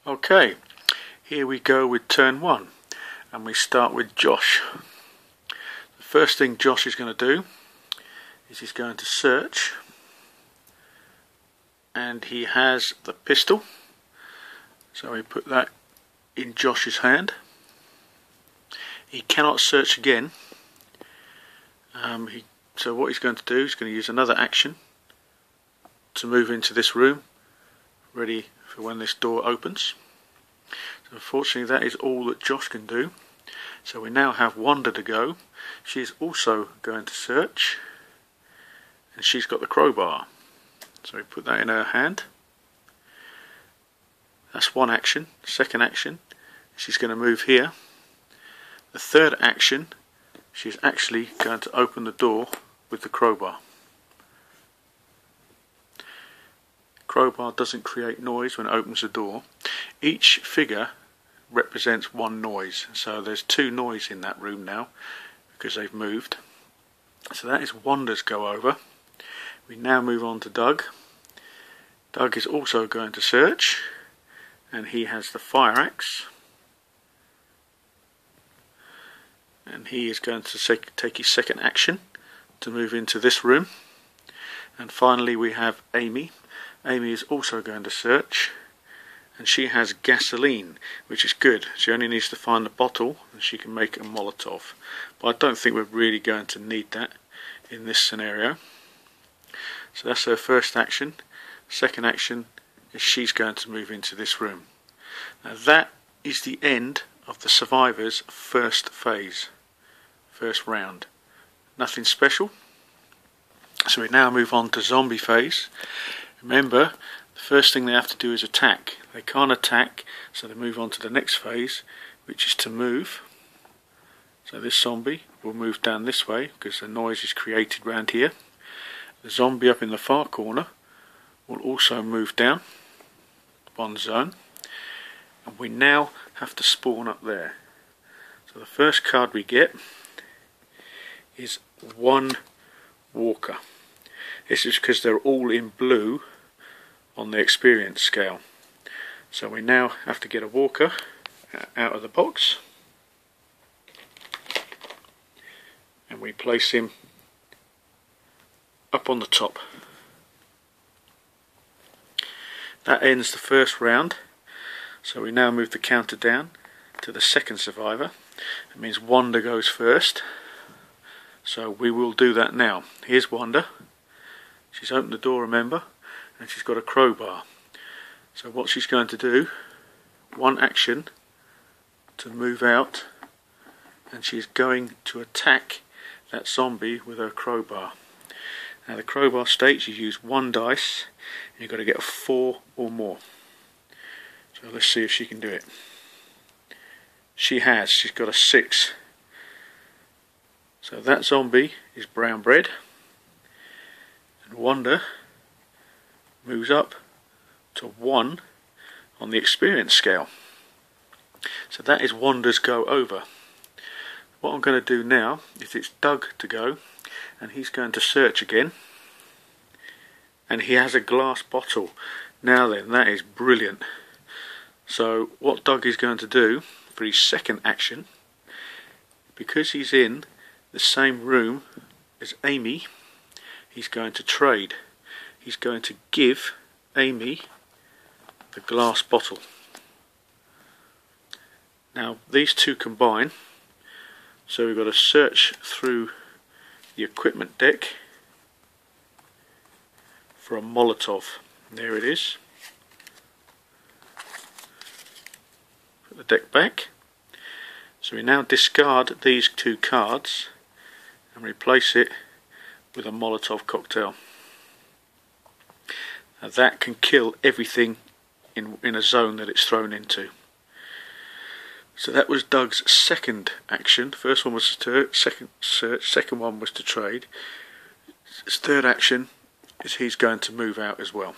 Okay, here we go with turn one, and we start with Josh. The first thing Josh is going to do is he's going to search, and he has the pistol, so we put that in Josh's hand. He cannot search again, so what he's going to do is going to use another action to move into this room, ready for when this door opens. So unfortunately that is all that Josh can do. So we now have Wanda to go. She's also going to search, and she's got the crowbar, so we put that in her hand. That's one action. Second action, she's going to move here. The third action, she's actually going to open the door with the crowbar. Crowbar doesn't create noise when it opens the door. Each figure represents one noise, so there's two noise in that room now because they've moved. So that is Wanda's go over. We now move on to Doug. Doug is also going to search, and he has the fire axe, and he is going to take his second action to move into this room. And finally we have Amy. Amy is also going to search, and she has gasoline, which is good. She only needs to find the bottle and she can make a Molotov, but I don't think we're really going to need that in this scenario. So that's her first action. Second action is she's going to move into this room. Now that is the end of the survivors' first phase, first round. Nothing special. So we now move on to zombie phase. Remember, the first thing they have to do is attack. They can't attack, so they move on to the next phase, which is to move. So this zombie will move down this way because the noise is created round here. The zombie up in the far corner will also move down one zone, and we now have to spawn up there. So the first card we get is one walker. This is because they're all in blue on the experience scale. So we now have to get a walker out of the box, and we place him up on the top. That ends the first round. So we now move the counter down to the second survivor. It means Wanda goes first, so we will do that now. Here's Wanda. She's opened the door, remember, and she's got a crowbar. So what she's going to do, one action to move out, and she's going to attack that zombie with her crowbar. Now the crowbar states you use one dice, and you've got to get a 4 or more. So let's see if she can do it. She has. She's got a 6. So that zombie is brown bread, and Wanda moves up to 1 on the experience scale. So that is Wanda's go over. What I'm going to do now is it's Doug to go, and he's going to search again, and he has a glass bottle. Now then, that is brilliant. So what Doug is going to do for his second action, because he's in the same room as Amy, he's going to trade. He's going to give Amy the glass bottle. Now these two combine, so we've got to search through the equipment deck for a Molotov. There it is. Put the deck back. So we now discard these two cards and replace it with a Molotov cocktail. Now that can kill everything in a zone that it's thrown into. So that was Doug's second action. First one was to search, second one was to trade. His third action is he's going to move out as well.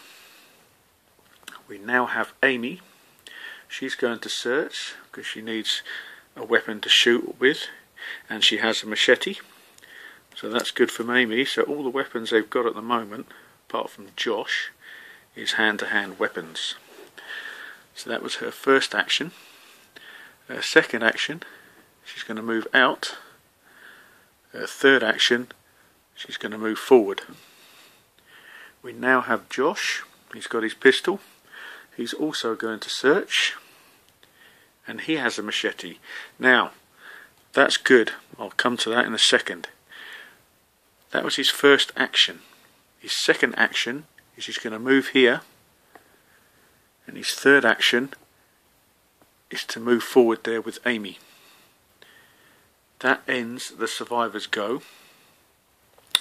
We now have Amy. She's going to search because she needs a weapon to shoot with, and she has a machete. So that's good for Amy. So all the weapons they've got at the moment, apart from Josh, is hand-to-hand weapons. So that was her first action. Her second action, she's going to move out. Her third action, she's going to move forward. We now have Josh. He's got his pistol. He's also going to search, and he has a machete. Now, that's good. I'll come to that in a second. That was his first action. His second action is he's going to move here, and his third action is to move forward there with Amy. That ends the survivor's go.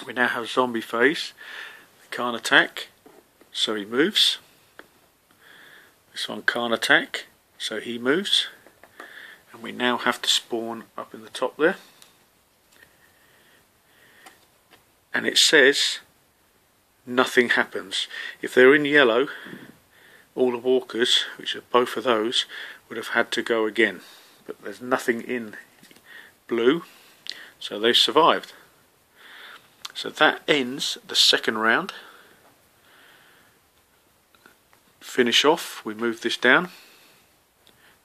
We now have zombie phase. They can't attack, so he moves. This one can't attack, so he moves. And we now have to spawn up in the top there. And it says nothing happens. If they're in yellow, all the walkers, which are both of those, would have had to go again. But there's nothing in blue, so they've survived. So that ends the second round. Finish off, we move this down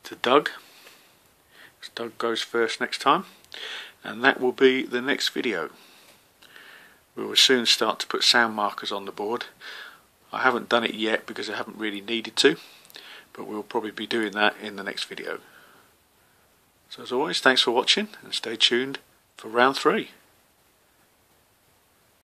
to Doug. Doug goes first next time, and that will be the next video. We will soon start to put sound markers on the board. I haven't done it yet because I haven't really needed to, but we'll probably be doing that in the next video. So as always, thanks for watching, and stay tuned for round 3.